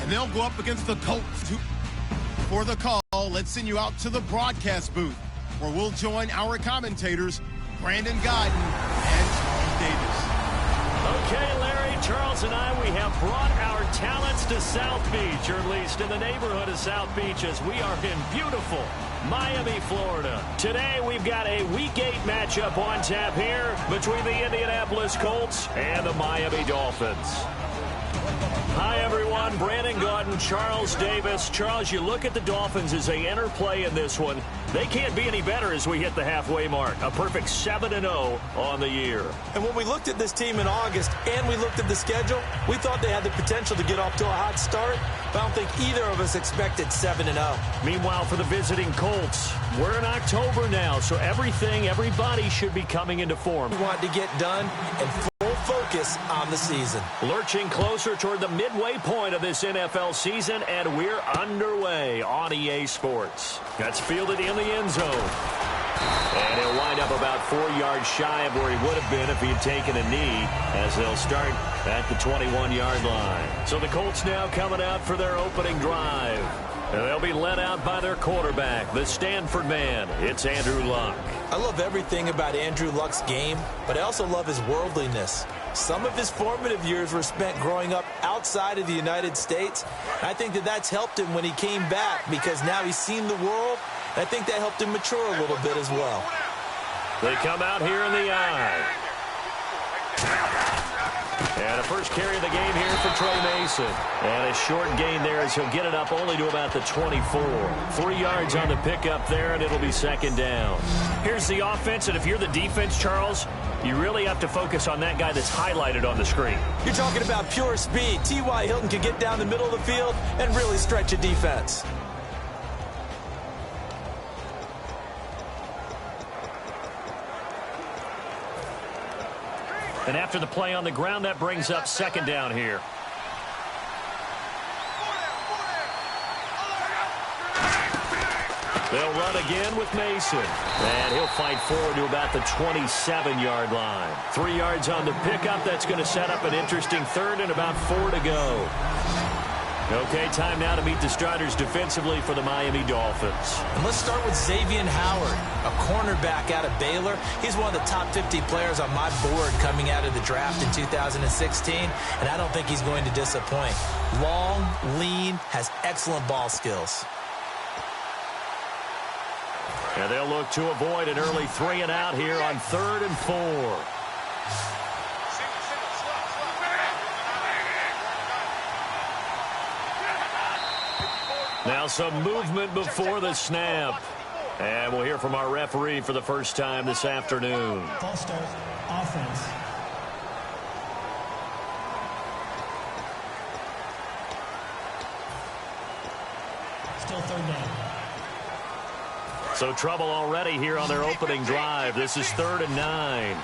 and they'll go up against the Colts. For the call, let's send you out to the broadcast booth, where we'll join our commentators, Brandon Gaudin and Charles Davis. Okay, Larry, Charles and I, we have brought our talents to South Beach, or at least in the neighborhood of South Beach, as we are in beautiful Miami, Florida. Today, we've got a Week 8 matchup on tap here between the Indianapolis Colts and the Miami Dolphins. Hi, everyone. Brandon Gaudin, Charles Davis. Charles, you look at the Dolphins as they enter play in this one. They can't be any better as we hit the halfway mark. A perfect 7-0 on the year. And when we looked at this team in August and we looked at the schedule, we thought they had the potential to get off to a hot start. But I don't think either of us expected 7-0. Meanwhile, for the visiting Colts, we're in October now, so everybody should be coming into form. We want to get done and full focus on the season. Lurching closer toward the midway point of this NFL season, and we're underway on EA Sports. That's fielded in the end zone. And he'll wind up about 4 yards shy of where he would have been if he had taken a knee, as they'll start at the 21-yard line. So the Colts now coming out for their opening drive. And they'll be led out by their quarterback, the Stanford man. It's Andrew Luck. I love everything about Andrew Luck's game, but I also love his worldliness. Some of his formative years were spent growing up outside of the United States. I think that that's helped him when he came back, because now he's seen the world. I think that helped him mature a little bit as well. They come out here in the eye. And a first carry of the game here for Trey Mason. And a short gain there as he'll get it up only to about the 24. 3 yards on the pickup there, and it'll be second down. Here's the offense, and if you're the defense, Charles, you really have to focus on that guy that's highlighted on the screen. You're talking about pure speed. T.Y. Hilton can get down the middle of the field and really stretch a defense. And after the play on the ground, that brings up second down here. They'll run again with Mason. And he'll fight forward to about the 27-yard line. 3 yards on the pickup. That's going to set up an interesting third and about 4 to go. Okay, time now to meet the starters defensively for the Miami Dolphins. And let's start with Xavier Howard, a cornerback out of Baylor. He's one of the top 50 players on my board coming out of the draft in 2016, and I don't think he's going to disappoint. Long, lean, has excellent ball skills. And they'll look to avoid an early 3 and out here on 3rd and 4. Now some movement before the snap. And we'll hear from our referee for the first time this afternoon. False start, offense. Still third down. So trouble already here on their opening drive. This is 3rd and 9.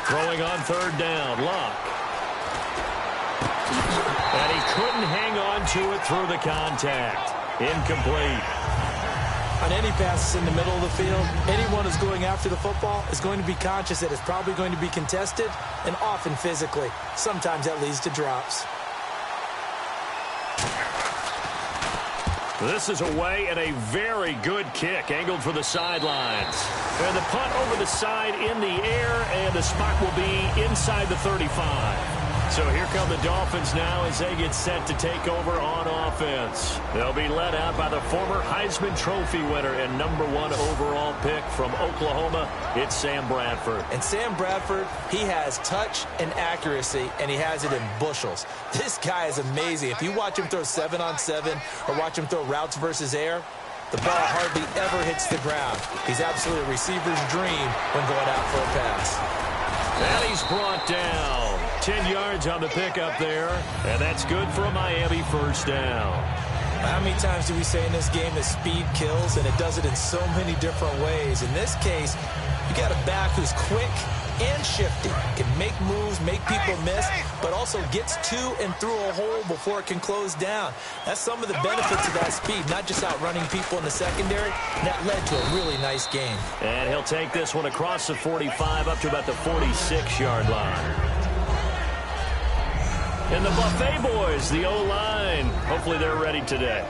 Throwing on 3rd down, Luck. And he couldn't hang on to it through the contact. Incomplete. On any passes in the middle of the field, anyone who's going after the football is going to be conscious that it's probably going to be contested, and often physically. Sometimes that leads to drops. This is away and a very good kick, angled for the sidelines. And the punt over the side in the air, and the spot will be inside the 35. So here come the Dolphins now as they get set to take over on offense. They'll be led out by the former Heisman Trophy winner and #1 overall pick from Oklahoma. It's Sam Bradford. And Sam Bradford, he has touch and accuracy, and he has it in bushels. This guy is amazing. If you watch him throw 7-on-7 or watch him throw routes versus air, the ball hardly ever hits the ground. He's absolutely a receiver's dream when going out for a pass. And he's brought down. 10 yards on the pickup there, and that's good for a Miami first down. How many times do we say in this game that speed kills, and it does it in so many different ways? In this case, you got a back who's quick, and shifty. Can make moves, make people miss, but also gets to and through a hole before it can close down. That's some of the benefits of that speed, not just outrunning people in the secondary. That led to a really nice game. And he'll take this one across the 45 up to about the 46-yard line. And the Buffet boys, the O-line, hopefully they're ready today.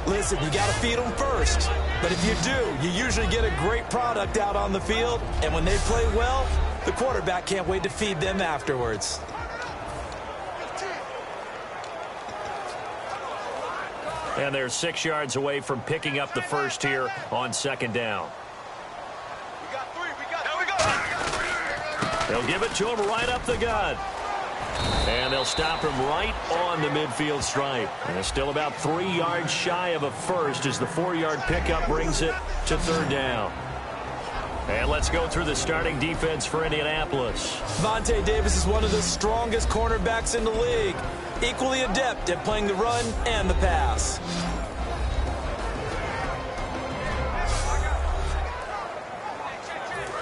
Listen, you got to feed them first. But if you do, you usually get a great product out on the field. And when they play well, the quarterback can't wait to feed them afterwards. And they're 6 yards away from picking up the first here on second down. They'll give it to him right up the gut. And they'll stop him right on the midfield stripe. And it's still about 3 yards shy of a first as the 4-yard pickup brings it to third down. And let's go through the starting defense for Indianapolis. Vontae Davis is one of the strongest cornerbacks in the league. Equally adept at playing the run and the pass.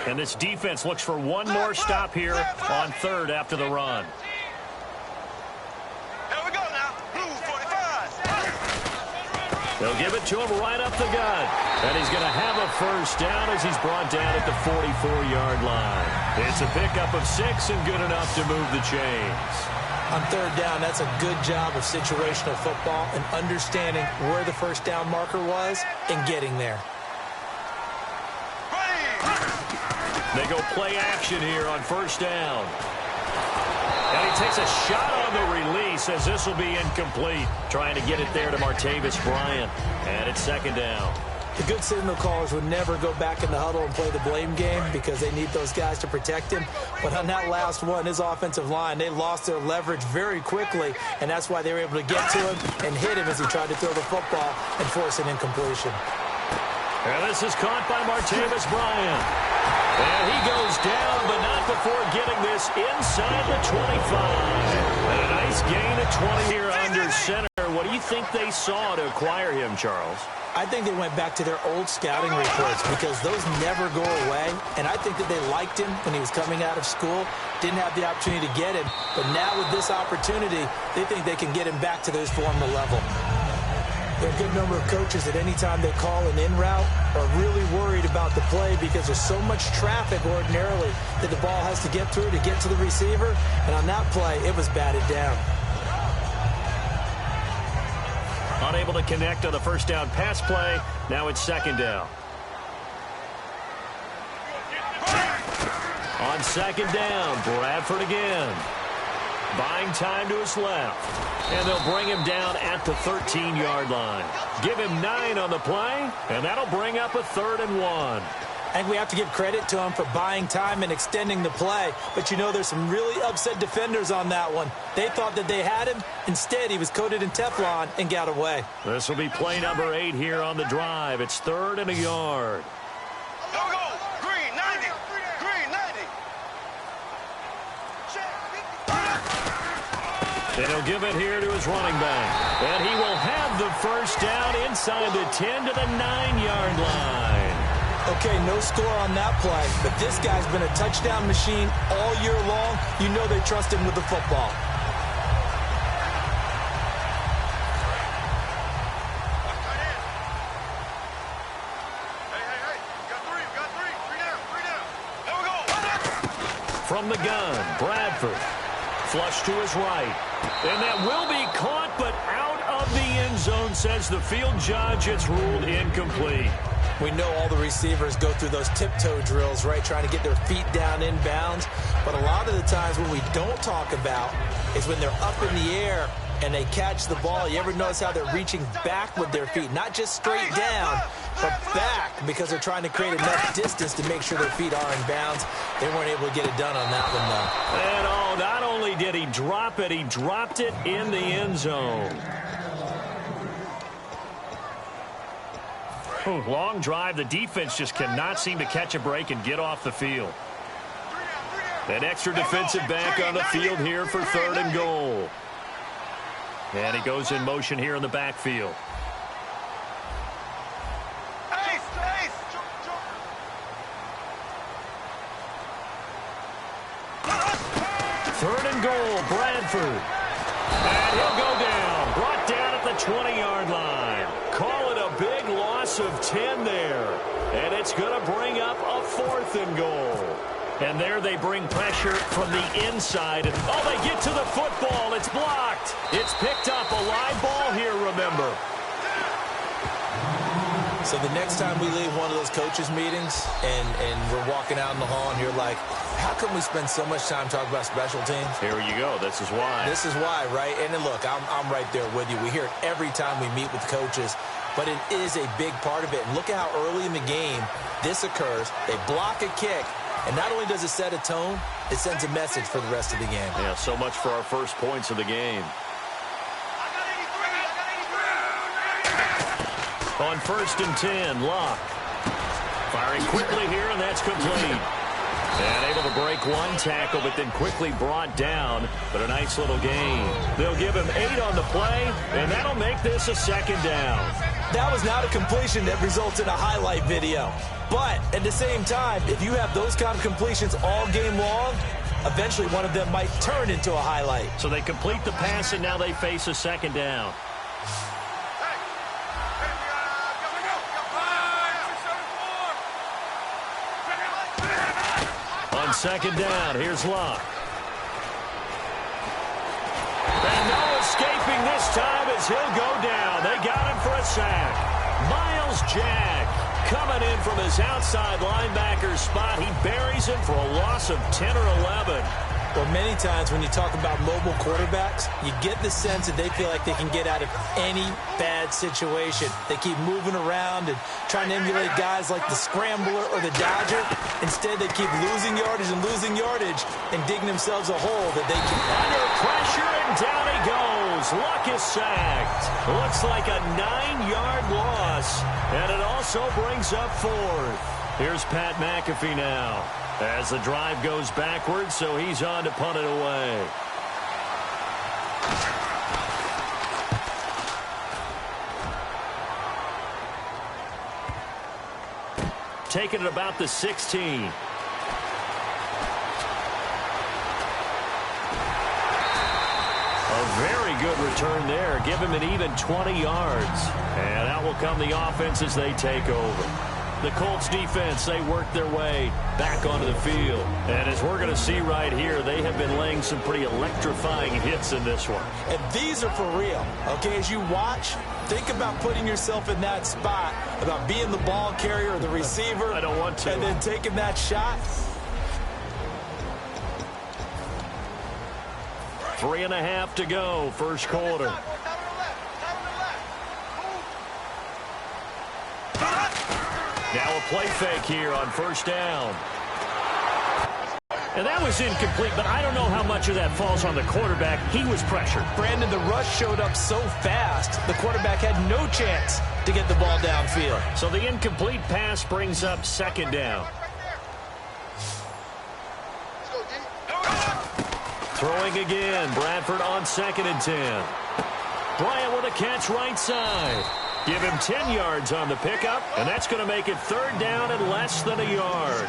And this defense looks for one more stop here on third after the run. They'll give it to him right up the gut. And he's going to have a first down as he's brought down at the 44-yard line. It's a pickup of 6 and good enough to move the chains. On third down, that's a good job of situational football and understanding where the first down marker was and getting there. They go play action here on first down. And he takes a shot on the release as this will be incomplete. Trying to get it there to Martavis Bryant. And it's second down. The good signal callers would never go back in the huddle and play the blame game because they need those guys to protect him. But on that last one, his offensive line, they lost their leverage very quickly, and that's why they were able to get to him and hit him as he tried to throw the football and force an incompletion. And this is caught by Martavis Bryant. And he goes down, but not before getting this inside the 25. And a nice gain of 20 here under center. What do you think they saw to acquire him, Charles? I think they went back to their old scouting reports because those never go away. And I think that they liked him when he was coming out of school. Didn't have the opportunity to get him. But now with this opportunity, they think they can get him back to his former level. There are a good number of coaches that any time they call an in route are really worried about the play because there's so much traffic ordinarily that the ball has to get through to get to the receiver. And on that play, it was batted down. Unable to connect on the first down pass play. Now it's second down. On second down, Bradford again. Buying time to his left. And they'll bring him down at the 13-yard line. Give him 9 on the play, and that'll bring up a 3rd and 1. I think we have to give credit to him for buying time and extending the play. But, you know, there's some really upset defenders on that one. They thought that they had him. Instead, he was coated in Teflon and got away. This will be play number 8 here on the drive. It's 3rd and a yard. And he'll give it here to his running back. And he will have the first down inside the 10 to the 9-yard line. Okay, no score on that play, but this guy's been a touchdown machine all year long. You know they trust him with the football. From the gun, Bradford. Flush to his right. And that will be caught, but out of the end zone, says the field judge. It's ruled incomplete. We know all the receivers go through those tiptoe drills, right, trying to get their feet down inbounds. But a lot of the times what we don't talk about is when they're up in the air and they catch the ball. You ever notice how they're reaching back with their feet? Not just straight down, but back because they're trying to create enough distance to make sure their feet are in bounds. They weren't able to get it done on that one, though. And oh, not only did he drop it, he dropped it in the end zone. Long drive. The defense just cannot seem to catch a break and get off the field. An extra defensive back on the field here for 3rd and goal. And he goes in motion here in the backfield. goal, Bradford. And he'll go down. Brought down at the 20-yard line. Call it a big loss of 10 there. And it's going to bring up a 4th and goal. And there they bring pressure from the inside. And, oh, they get to the football. It's blocked. It's picked up. A live ball here, remember. So the next time we leave one of those coaches' meetings and we're walking out in the hall and you're like, how come we spend so much time talking about special teams? Here you go. This is why. This is why, right? And then look, I'm right there with you. We hear it every time we meet with coaches, but it is a big part of it. And look at how early in the game this occurs. They block a kick, and not only does it set a tone, it sends a message for the rest of the game. Yeah, so much for our first points of the game. On 1st and 10, Locke. Firing quickly here, and that's complete. And able to break one tackle, but then quickly brought down. But a nice little gain. They'll give him 8 on the play, and that'll make this a 2nd down. That was not a completion that results in a highlight video. But at the same time, if you have those kind of completions all game long, eventually one of them might turn into a highlight. So they complete the pass, and now they face a 2nd down. On 2nd down, here's Locke. And no escaping this time as he'll go down. They got him for a sack. Miles Jack coming in from his outside linebacker spot. He buries him for a loss of 10 or 11. Well, many times when you talk about mobile quarterbacks, you get the sense that they feel like they can get out of any bad situation. They keep moving around and trying to emulate guys like the Scrambler or the Dodger. Instead, they keep losing yardage and digging themselves a hole that they can. Under pressure, and down he goes. Luck is sacked. Looks like a 9-yard loss, and it also brings up 4th. Here's Pat McAfee now, as the drive goes backwards, so he's on to punt it away. Taking it about the 16. A very good return there. Give him an even 20 yards. And out will come the offense as they take over. The Colts defense, they work their way back onto the field. And as we're going to see right here, they have been laying some pretty electrifying hits in this one. And these are for real. Okay, as you watch, think about putting yourself in that spot, about being the ball carrier or the receiver. I don't want to. And then taking that shot. 3.5 to go, first quarter. Now a play fake here on 1st down. And that was incomplete, but I don't know how much of that falls on the quarterback. He was pressured. Brandon, the rush showed up so fast, the quarterback had no chance to get the ball downfield. So the incomplete pass brings up 2nd down. Throwing again, Bradford on 2nd and 10. Bryant with a catch right side. Give him 10 yards on the pickup, and that's going to make it 3rd down and less than a yard.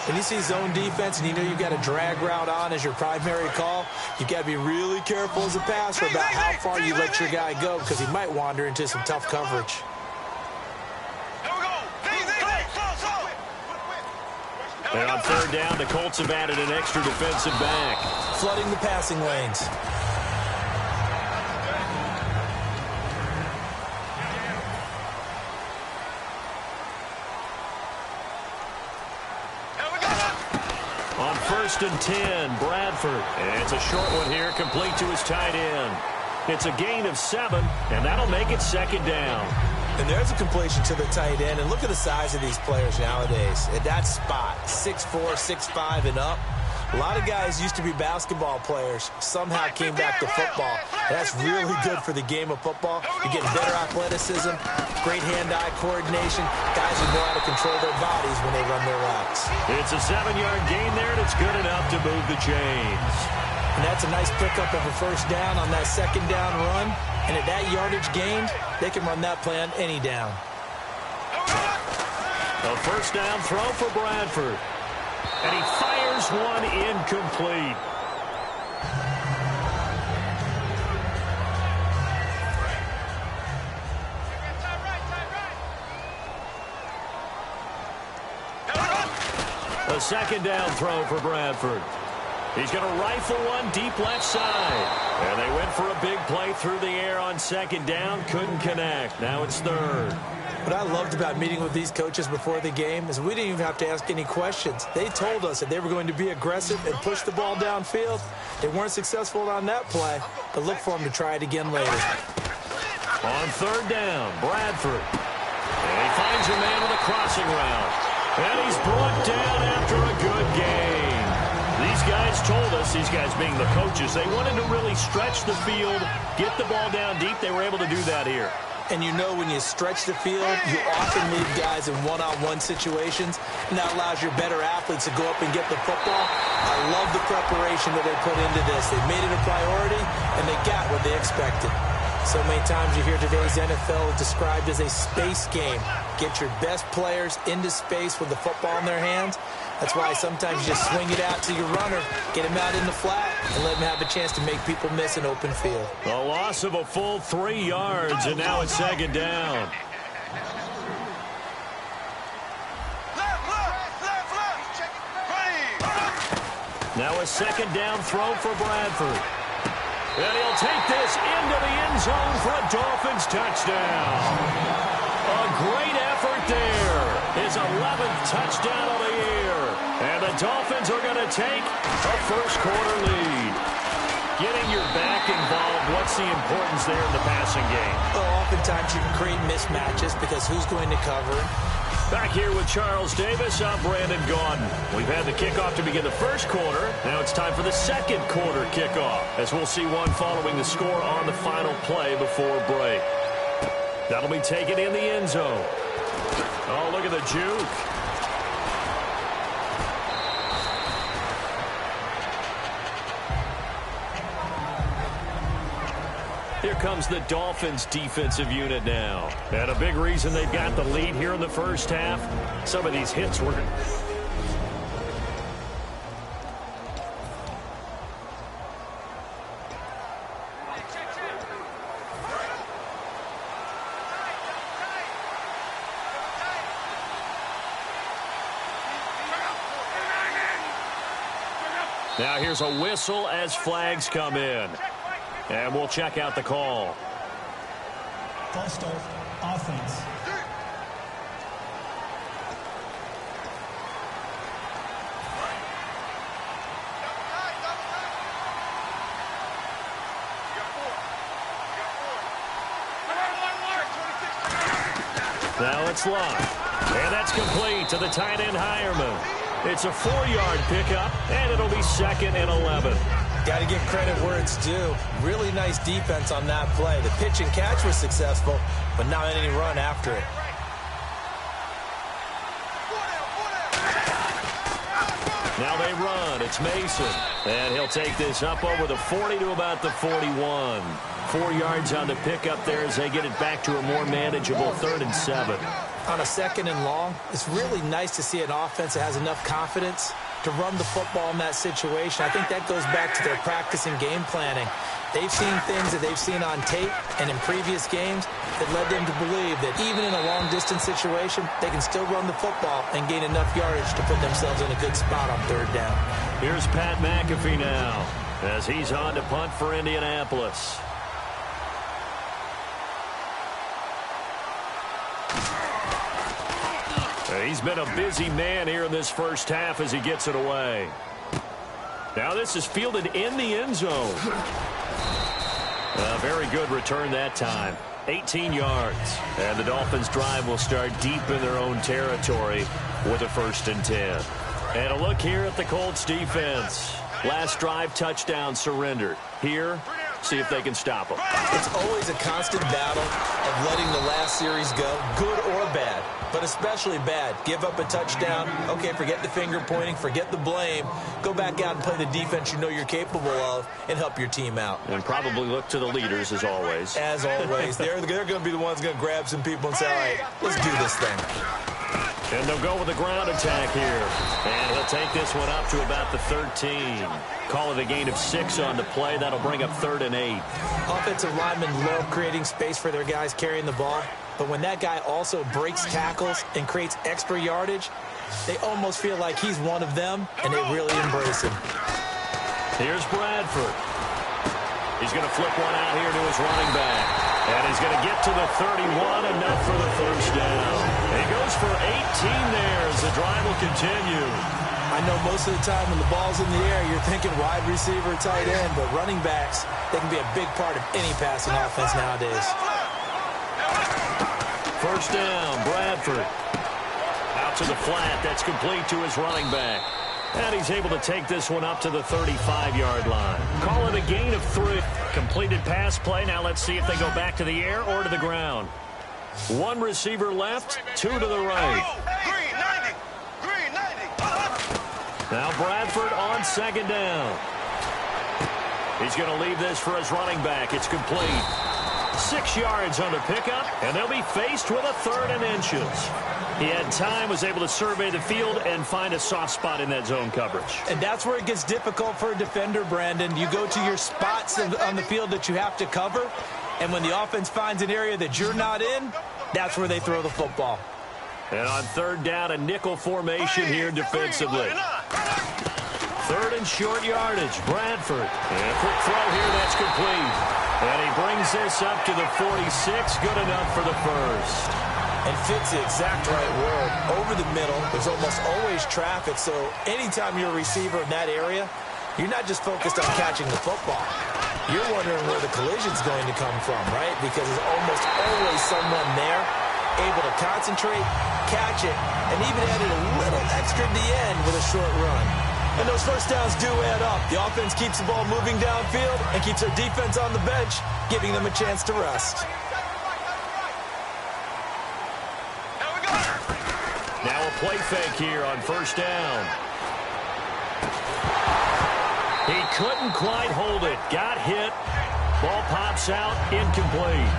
When you see zone defense and you know you've got a drag route on as your primary call, you've got to be really careful as a passer about how far you let your guy go because he might wander into some tough coverage. And on 3rd down, the Colts have added an extra defensive back. Flooding the passing lanes. On 1st and 10, Bradford. And it's a short one here, complete to his tight end. It's a gain of 7, and that'll make it 2nd down. And there's a completion to the tight end. And look at the size of these players nowadays. At that spot, 6'4", 6'5", and up. A lot of guys used to be basketball players, somehow came back to football. And that's really good for the game of football. You're getting better athleticism, great hand-eye coordination. Guys who know how to control their bodies when they run their routes. It's a 7-yard gain there, and it's good enough to move the chains. And that's a nice pickup of a 1st down on that 2nd down run. And at that yardage gained, they can run that play on any down. A 1st down throw for Bradford. And he fires one incomplete. A second down throw for Bradford. He's going to rifle one deep left side. And they went for a big play through the air on second down. Couldn't connect. Now it's third. What I loved about meeting with these coaches before the game is we didn't even have to ask any questions. They told us that they were going to be aggressive and push the ball downfield. They weren't successful on that play, but look for them to try it again later. On third down, Bradford. And he finds a man with a crossing route. And he's brought down after a good game. These guys told us, these guys being the coaches, they wanted to really stretch the field, get the ball down deep. They were able to do that here. And you know when you stretch the field, you often leave guys in one-on-one situations, and that allows your better athletes to go up and get the football. I love the preparation that they put into this. They made it a priority, and they got what they expected. So many times you hear today's NFL described as a space game. Get your best players into space with the football in their hands. That's why sometimes you just swing it out to your runner, get him out in the flat, and let him have a chance to make people miss an open field. A loss of a full 3 yards, and now it's second down. Now a second down throw for Bradford. And he'll take this into the end zone for a Dolphins touchdown. A great effort there. His 11th touchdown of the year. And the Dolphins are going to take a first-quarter lead. Getting your back involved, what's the importance there in the passing game? Well, oftentimes you can create mismatches because who's going to cover? Back here with Charles Davis, I'm Brandon Gaudin. We've had the kickoff to begin the first quarter. Now it's time for the second quarter kickoff, as we'll see one following the score on the final play before break. That'll be taken in the end zone. Oh, look at the juke. Here comes the Dolphins defensive unit now. And a big reason they've got the lead here in the first half. Some of these hits were... Now here's a whistle as flags come in. And we'll check out the call. False start, offense. Now it's locked. And that's complete to the tight end Hireman. It's a 4-yard pickup, and it'll be 2nd and 11. Got to give credit where it's due. Really nice defense on that play. The pitch and catch was successful, but not any run after it. Now they run. It's Mason. And he'll take this up over the 40 to about the 41. 4 yards on the pickup there as they get it back to a more manageable 3rd and 7. On a 2nd and long, it's really nice to see an offense that has enough confidence to run the football in that situation. I think that goes back to their practice and game planning. They've seen things that they've seen on tape and in previous games that led them to believe that even in a long-distance situation, they can still run the football and gain enough yardage to put themselves in a good spot on 3rd down. Here's Pat McAfee now as he's on to punt for Indianapolis. He's been a busy man here in this first half as he gets it away. Now this is fielded in the end zone. A very good return that time. 18 yards. And the Dolphins' drive will start deep in their own territory with a 1st and 10. And a look here at the Colts defense. Last drive, touchdown surrendered. Here, see if they can stop them. It's always a constant battle of letting the last series go, good or bad, but especially bad. Give up a touchdown. Okay, forget the finger pointing, forget the blame. Go back out and play the defense you know you're capable of and help your team out. And probably look to the leaders as always. As always. They're going to be the ones going to grab some people and say, all right, let's do this thing. And they'll go with a ground attack here. And he'll take this one up to about the 13. Call it a gain of 6 on the play. That'll bring up 3rd and 8. Offensive linemen love creating space for their guys carrying the ball. But when that guy also breaks tackles and creates extra yardage, they almost feel like he's one of them, and they really embrace him. Here's Bradford. He's going to flip one out here to his running back. And he's going to get to the 31, enough for the first down. He goes for 18 there as the drive will continue. I know most of the time when the ball's in the air, you're thinking wide receiver, tight end, but running backs, they can be a big part of any passing offense nowadays. First down, Bradford. Out to the flat. That's complete to his running back. And he's able to take this one up to the 35-yard line. Call it a gain of 3. Completed pass play. Now let's see if they go back to the air or to the ground. 1 receiver left, 2 to the right. Now Bradford on 2nd down. He's going to leave this for his running back. It's complete. 6 yards on the pickup, and they'll be faced with a 3rd and inches. He had time, was able to survey the field and find a soft spot in that zone coverage. And that's where it gets difficult for a defender, Brandon. You go to your spots on the field that you have to cover, and when the offense finds an area that you're not in, that's where they throw the football. And on 3rd down, a nickel formation here defensively. 3rd and short yardage, Bradford. And a quick throw here, that's complete. And he brings this up to the 46, good enough for the first. And fits the exact right word. Over the middle, there's almost always traffic, so anytime you're a receiver in that area, you're not just focused on catching the football. You're wondering where the collision's going to come from, right? Because there's almost always someone there able to concentrate, catch it, and even added a little extra at the end with a short run. And those first downs do add up. The offense keeps the ball moving downfield and keeps their defense on the bench, giving them a chance to rest. Now a play fake here on 1st down. He couldn't quite hold it. Got hit. Ball pops out. Incomplete.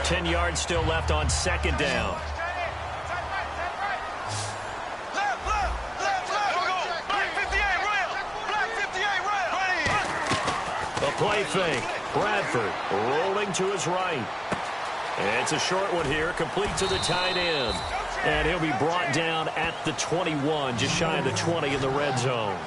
Ten yards still left on 2nd down. A play fake. Bradford rolling to his right. And it's a short one here, complete to the tight end. And he'll be brought down at the 21, just shy of the 20 in the red zone.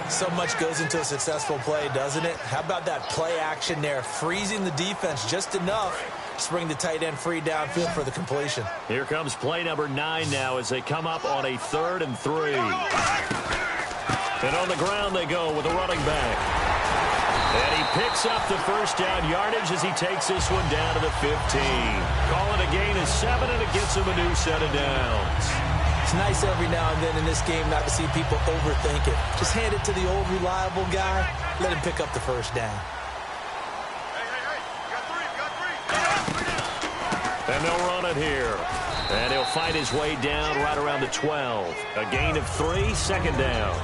So much goes into a successful play, doesn't it? How about that play action there, freezing the defense just enough to bring the tight end free downfield for the completion. Here comes play number 9 now as they come up on a 3rd and 3. And on the ground they go with a running back. And he picks up the first down yardage as he takes this one down to the 15. Call it a gain of 7, and it gets him a new set of downs. It's nice every now and then in this game not to see people overthink it. Just hand it to the old reliable guy. Let him pick up the first down. And they'll run it here. And he'll fight his way down right around the 12. A gain of 3, 2nd down.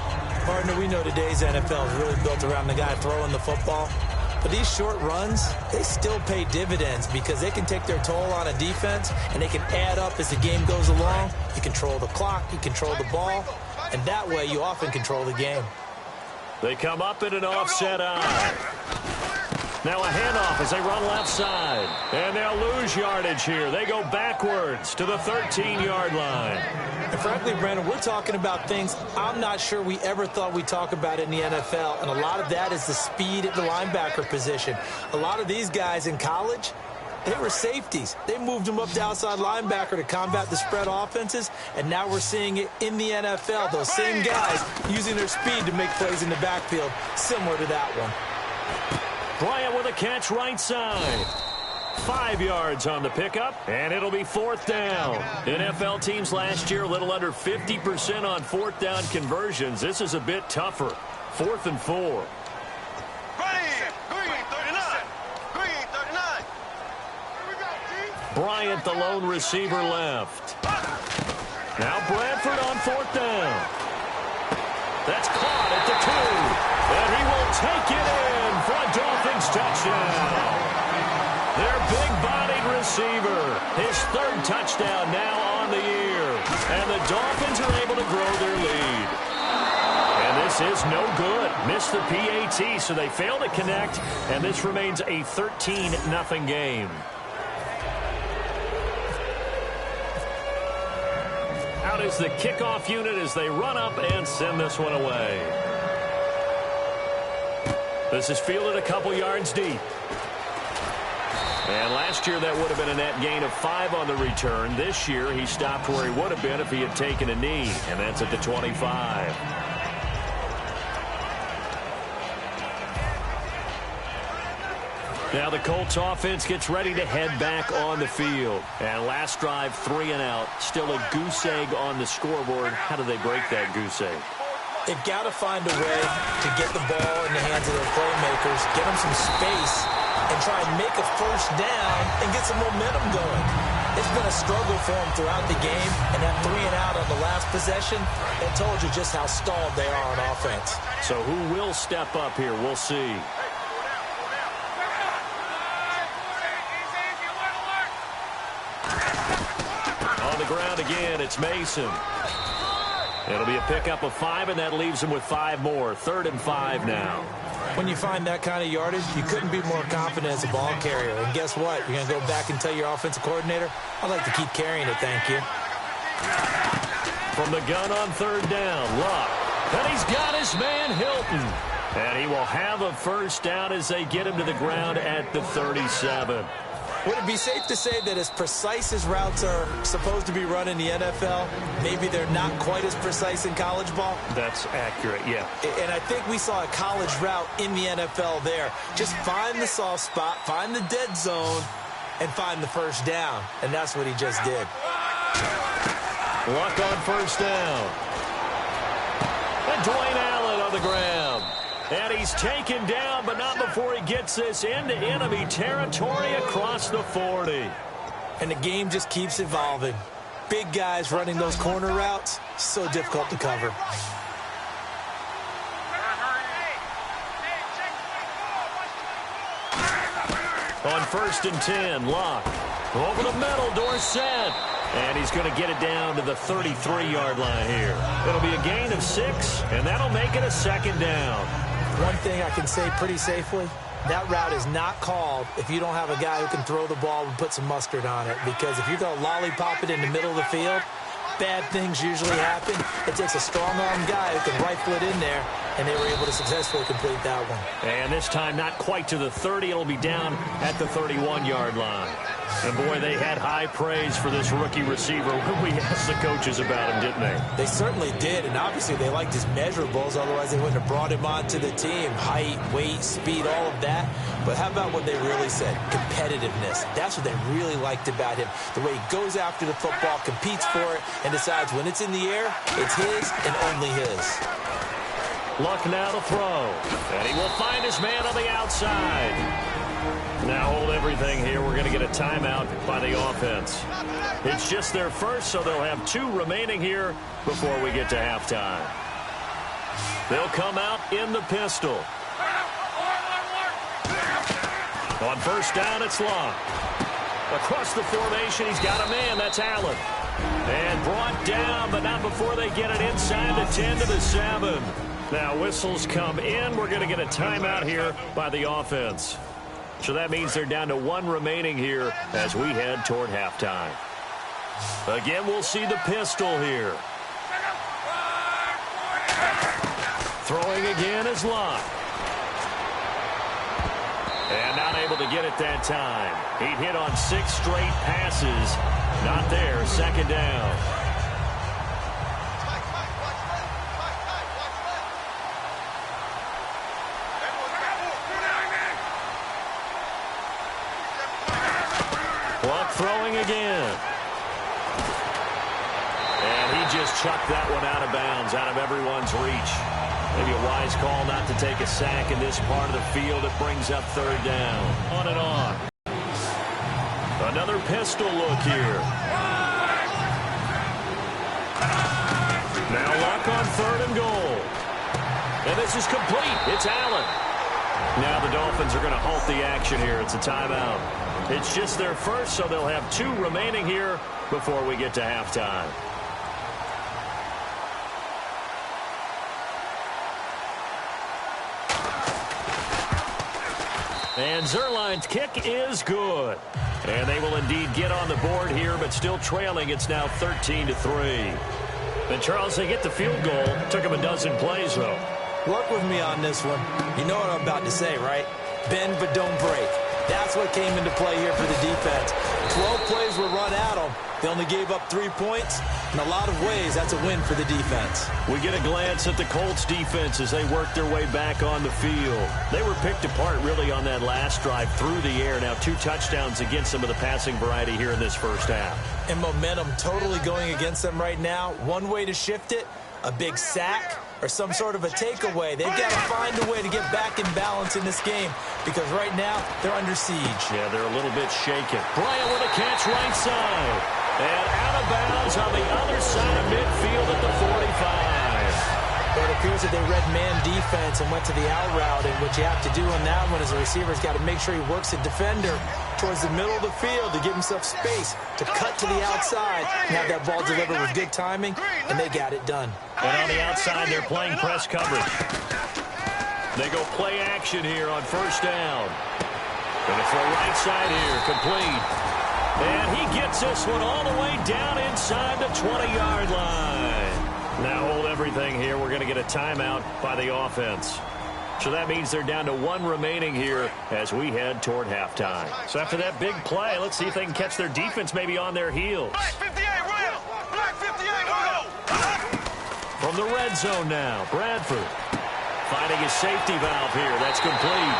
Partner, we know today's NFL is really built around the guy throwing the football. But these short runs, they still pay dividends because they can take their toll on a defense, and they can add up as the game goes along. You control the clock, you control the ball, and that way you often control the game. They come up in an offset eye. Now a handoff as they run left side. And they'll lose yardage here. They go backwards to the 13-yard line. And frankly, Brandon, we're talking about things I'm not sure we ever thought we'd talk about in the NFL. And a lot of that is the speed at the linebacker position. A lot of these guys in college, they were safeties. They moved them up to outside linebacker to combat the spread offenses. And now we're seeing it in the NFL. Those same guys using their speed to make plays in the backfield, similar to that one. Bryant with a catch right side. 5 yards on the pickup, and it'll be 4th down. NFL teams last year a little under 50% on 4th down conversions. This is a bit tougher. 4th and 4. Bryant, the lone receiver, left. Now Bradford on 4th down. That's caught at the 2. And he will take it in for a Dolphins touchdown. Their big receiver. His third touchdown now on the year. And the Dolphins are able to grow their lead. And this is no good. Missed the PAT, so they fail to connect. And this remains a 13-0 game. Out is the kickoff unit as they run up and send this one away. This is fielded a couple yards deep. And last year that would have been a net gain of 5 on the return. This year he stopped where he would have been if he had taken a knee, and that's at the 25. Now the Colts offense gets ready to head back on the field. And last drive, 3 and out. Still a goose egg on the scoreboard. How do they break that goose egg? They've got to find a way to get the ball in the hands of their playmakers, get them some space, and try and make a first down and get some momentum going. It's been a struggle for them throughout the game, and that 3 and out on the last possession, that told you just how stalled they are on offense. So who will step up here? We'll see. On the ground again, it's Mason. It'll be a pickup of 5, and that leaves him with 5 more. 3rd and 5 now. When you find that kind of yardage, you couldn't be more confident as a ball carrier. And guess what? You're going to go back and tell your offensive coordinator, I'd like to keep carrying it, thank you. From the gun on 3rd down, Luck. And he's got his man, Hilton. And he will have a first down as they get him to the ground at the 37. Would it be safe to say that as precise as routes are supposed to be run in the NFL, maybe they're not quite as precise in college ball? That's accurate, yeah. And I think we saw a college route in the NFL there. Just find the soft spot, find the dead zone, and find the first down. And that's what he just did. Luck on first down. And Dwayne Allen on the ground. And he's taken down, but not before he gets this into enemy territory across the 40. And the game just keeps evolving. Big guys running those corner routes, so difficult to cover. On 1st and 10, Locke. Over the middle, Dorsett. And he's going to get it down to the 33-yard line here. It'll be a gain of 6, and that'll make it a 2nd down. One thing I can say pretty safely, that route is not called if you don't have a guy who can throw the ball and put some mustard on it. Because if you're going to lollipop it in the middle of the field, bad things usually happen. It takes a strong-arm guy who can rifle it in there, and they were able to successfully complete that one. And this time not quite to the 30. It'll be down at the 31-yard line. And, boy, they had high praise for this rookie receiver when we asked the coaches about him, didn't they? They certainly did, and obviously they liked his measurables. Otherwise, they wouldn't have brought him onto the team. Height, weight, speed, all of that. But how about what they really said? Competitiveness. That's what they really liked about him. The way he goes after the football, competes for it, and decides when it's in the air, it's his and only his. Luck now to throw. And he will find his man on the outside. Now hold everything here. We're going to get a timeout by the offense. It's just their first, so they'll have 2 remaining here before we get to halftime. They'll come out in the pistol. On 1st down, it's Luck. Across the formation, he's got a man. That's Allen. And brought down, but not before they get it inside the 10 to the 7. Now whistles come in. We're going to get a timeout here by the offense. So that means they're down to 1 remaining here as we head toward halftime. Again, we'll see the pistol here. Throwing again is Luck. And not able to get it that time. He'd hit on 6 straight passes. Not there. 2nd down. Luck throwing again. And he just chucked that one out of bounds, out of everyone's reach. Maybe a wise call not to take a sack in this part of the field. It brings up 3rd down. On and on. Another pistol look here. Now Luck on 3rd and goal. And this is complete. It's Allen. Now the Dolphins are going to halt the action here. It's a timeout. It's just their first, so they'll have 2 remaining here before we get to halftime. And Zerline's kick is good. And they will indeed get on the board here, but still trailing. It's now 13-3. And Charles, they get the field goal. Took them a dozen plays, though. Work with me on this one. You know what I'm about to say, right? Bend but don't break. That's what came into play here for the defense. 12 plays were run at them. They only gave up 3 points. In a lot of ways, that's a win for the defense. We get a glance at the Colts defense as they work their way back on the field. They were picked apart really on that last drive through the air. Now 2 touchdowns against some of the passing variety here in this first half. And momentum totally going against them right now. One way to shift it, a big sack or some sort of a takeaway. They've got to find a way to get back in balance in this game because right now they're under siege. Yeah, they're a little bit shaken. Bryant with a catch right side. And out of bounds on the other side of midfield at the 45. It appears that they read man defense and went to the out route, and what you have to do on that one is the receiver's got to make sure he works the defender towards the middle of the field to give himself space to cut to the outside and have that ball delivered with good timing, and they got it done. And on the outside, they're playing press coverage. They go play action here on first down. Going to throw right side here, complete. And he gets this one all the way down inside the 20-yard line. Now hold everything here. We're going to get a timeout by the offense. So that means they're down to 1 remaining here as we head toward halftime. So after that big play, let's see if they can catch their defense maybe on their heels. Black 58, Royal! Black 58, Royal! From the red zone now, Bradford finding his safety valve here. That's complete.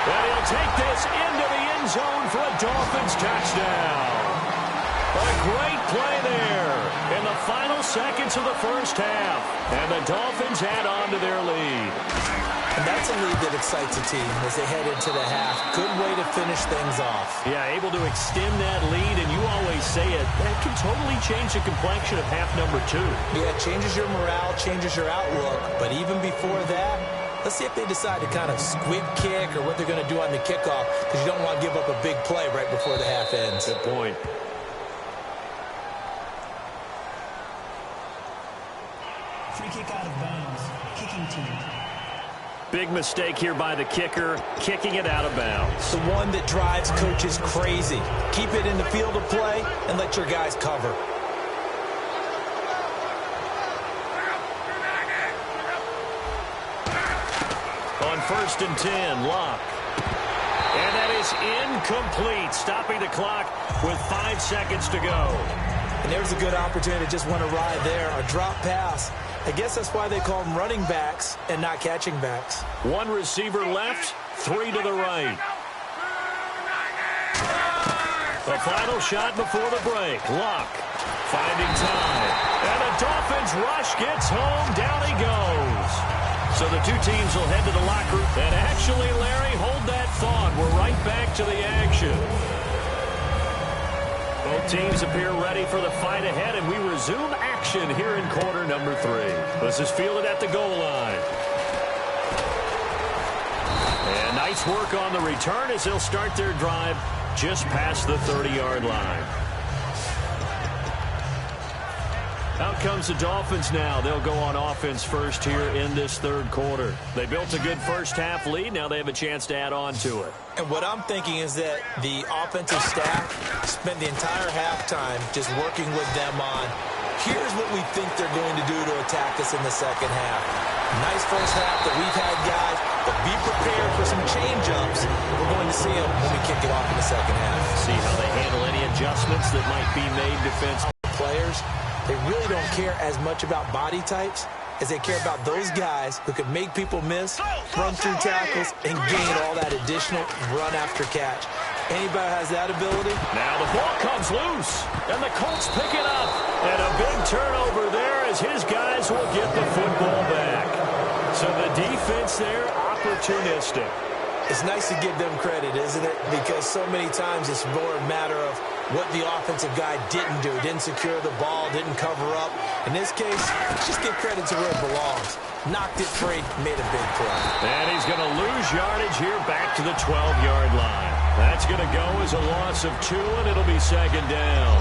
And he'll take this into the end zone for a Dolphins touchdown. A great play there in the final seconds of the first half. And the Dolphins add on to their lead. And that's a lead that excites a team as they head into the half. Good way to finish things off. Yeah, able to extend that lead, and you always say it, that can totally change the complexion of half number 2. Yeah, it changes your morale, changes your outlook. But even before that, let's see if they decide to kind of squib kick or what they're going to do on the kickoff, because you don't want to give up a big play right before the half ends. Good point. Free kick out of bounds. Kicking team. Big mistake here by the kicker, kicking it out of bounds. The one that drives coaches crazy. Keep it in the field of play and let your guys cover. On 1st and 10, Locke. And that is incomplete, stopping the clock with 5 seconds to go. And there's a good opportunity to just want to ride there. A drop pass. I guess that's why they call them running backs and not catching backs. 1 receiver left, 3 to the right. The final shot before the break. Locke finding time. And the Dolphins rush gets home. Down he goes. So the 2 teams will head to the locker room. And actually, Larry, hold that thought. We're right back to the action. Both teams appear ready for the fight ahead, and we resume action here in quarter number 3. This is fielded at the goal line. And nice work on the return as they'll start their drive just past the 30-yard line. Out comes the Dolphins now. They'll go on offense first here in this 3rd quarter. They built a good first half lead. Now they have a chance to add on to it. And what I'm thinking is that the offensive staff spent the entire halftime just working with them on, here's what we think they're going to do to attack us in the second half. Nice first half that we've had, guys, but be prepared for some change-ups. We're going to see them when we kick it off in the second half. See how they handle any adjustments that might be made defensively. Players, they really don't care as much about body types as they care about those guys who can make people miss, run through tackles, and gain all that additional run after catch. Anybody has that ability? Now the ball comes loose, and the Colts pick it up. And a big turnover there as his guys will get the football back. So the defense there, opportunistic. It's nice to give them credit, isn't it? Because so many times it's more a matter of what the offensive guy didn't do. Didn't secure the ball, didn't cover up. In this case, just give credit to where it belongs. Knocked it free, made a big play. And he's going to lose yardage here back to the 12-yard line. That's going to go as a loss of 2, and it'll be second down.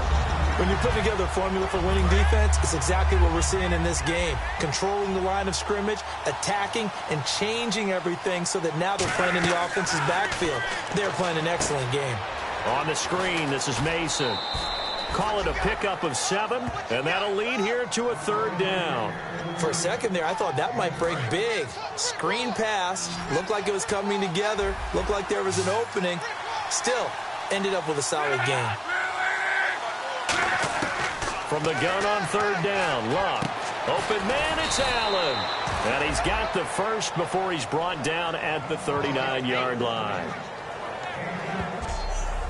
When you put together a formula for winning defense, it's exactly what we're seeing in this game. Controlling the line of scrimmage, attacking, and changing everything so that now they're playing in the offense's backfield. They're playing an excellent game. On the screen, this is Mason. Call it a pickup of 7, and that'll lead here to a third down. For a second there, I thought that might break big. Screen pass, looked like it was coming together, looked like there was an opening. Still, ended up with a solid game. From the gun on third down, Luck. Open man, it's Allen. And he's got the first before he's brought down at the 39-yard line.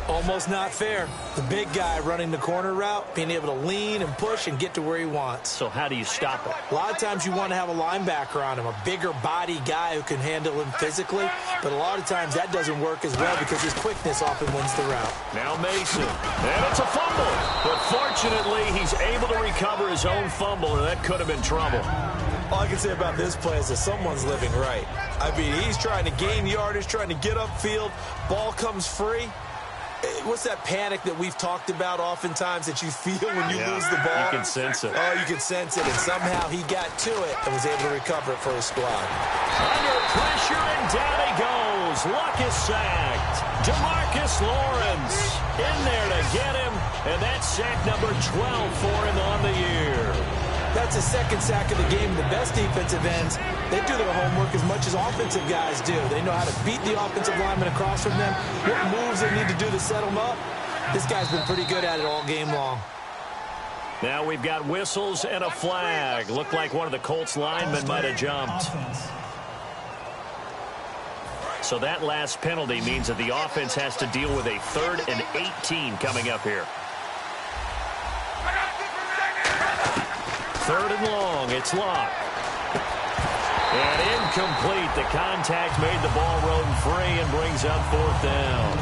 Almost not fair. The big guy running the corner route, being able to lean and push and get to where he wants. So how do you stop it? A lot of times you want to have a linebacker on him, a bigger body guy who can handle him physically. But a lot of times that doesn't work as well because his quickness often wins the route. Now Mason. And it's a fumble. But fortunately, he's able to recover his own fumble, and that could have been trouble. All I can say about this play is that someone's living right. I mean, he's trying to gain yardage, trying to get upfield. Ball comes free. What's that panic that we've talked about oftentimes that you feel when you lose the ball? You can sense it. Oh, you can sense it. And somehow he got to it and was able to recover it for his squad. Under pressure, and down he goes. Luck is sacked. DeMarcus Lawrence in there to get him. And that's sack number 12 for him on the year. That's his second sack of the game. The best defensive ends, they do their homework as much as offensive guys do. They know how to beat the offensive lineman across from them, what moves they need to do to set them up. This guy's been pretty good at it all game long. Now we've got whistles and a flag. Looked like one of the Colts linemen might have jumped. So that last penalty means that the offense has to deal with a 3rd and 18 coming up here. 3rd and long, it's Luck. And incomplete. The contact made the ball roam free and brings up 4th down.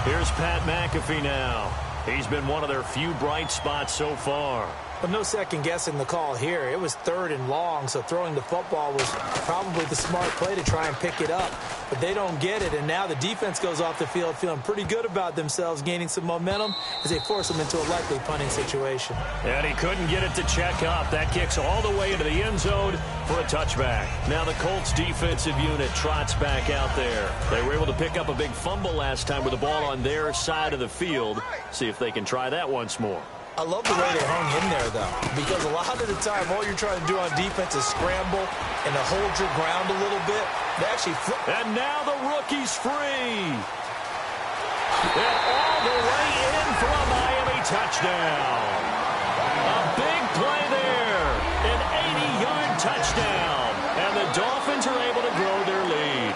Here's Pat McAfee now. He's been one of their few bright spots so far. But no second guessing the call here. It was 3rd and long, so throwing the football was probably the smart play to try and pick it up. But they don't get it, and now the defense goes off the field feeling pretty good about themselves, gaining some momentum as they force them into a likely punting situation. And he couldn't get it to check up. That kicks all the way into the end zone for a touchback. Now the Colts defensive unit trots back out there. They were able to pick up a big fumble last time with the ball on their side of the field. See if they can try that once more. I love the way they hung in there, though, because a lot of the time, all you're trying to do on defense is scramble and to hold your ground a little bit. They actually flip. And now the rookie's free. And all the way in for a Miami touchdown. A big play there. An 80-yard touchdown. And the Dolphins are able to grow their lead.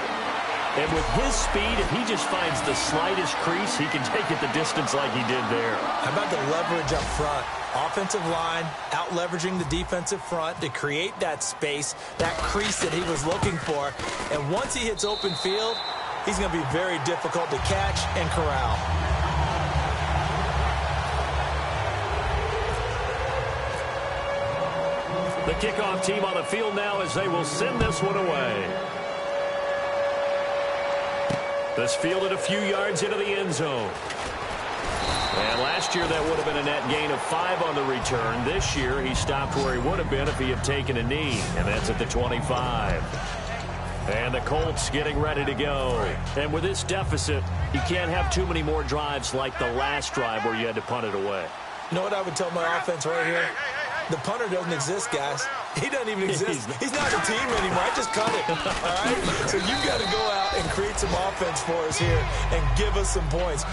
And with his speed, if he just finds the slightest crease, he can take it the distance like he did there. How about the leverage up front? Offensive line out-leveraging the defensive front to create that space, that crease that he was looking for. And once he hits open field, he's going to be very difficult to catch and corral. The kickoff team on the field now as they will send this one away. This fielded a few yards into the end zone. And last year that would have been a net gain of 5 on the return. This year he stopped where he would have been if he had taken a knee. And that's at the 25. And the Colts getting ready to go. And with this deficit, you can't have too many more drives like the last drive where you had to punt it away. You know what I would tell my offense right here? The punter doesn't exist, guys. He doesn't even exist. He's not a team anymore. I just cut it. All right? So you've got to go out and create some offense for us here and give us some points.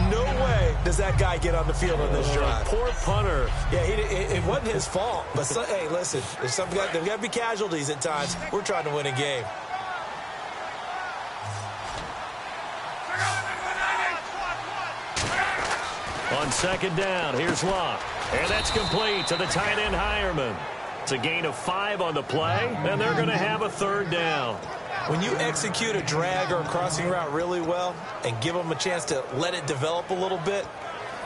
No way does that guy get on the field on this drive. Poor punter. Yeah, it wasn't his fault. But, hey, listen, there's got to be casualties at times. We're trying to win a game. On second down, here's Luck. And that's complete to the tight end, Hireman. It's a gain of 5 on the play, and they're going to have a 3rd down. When you execute a drag or a crossing route really well and give them a chance to let it develop a little bit,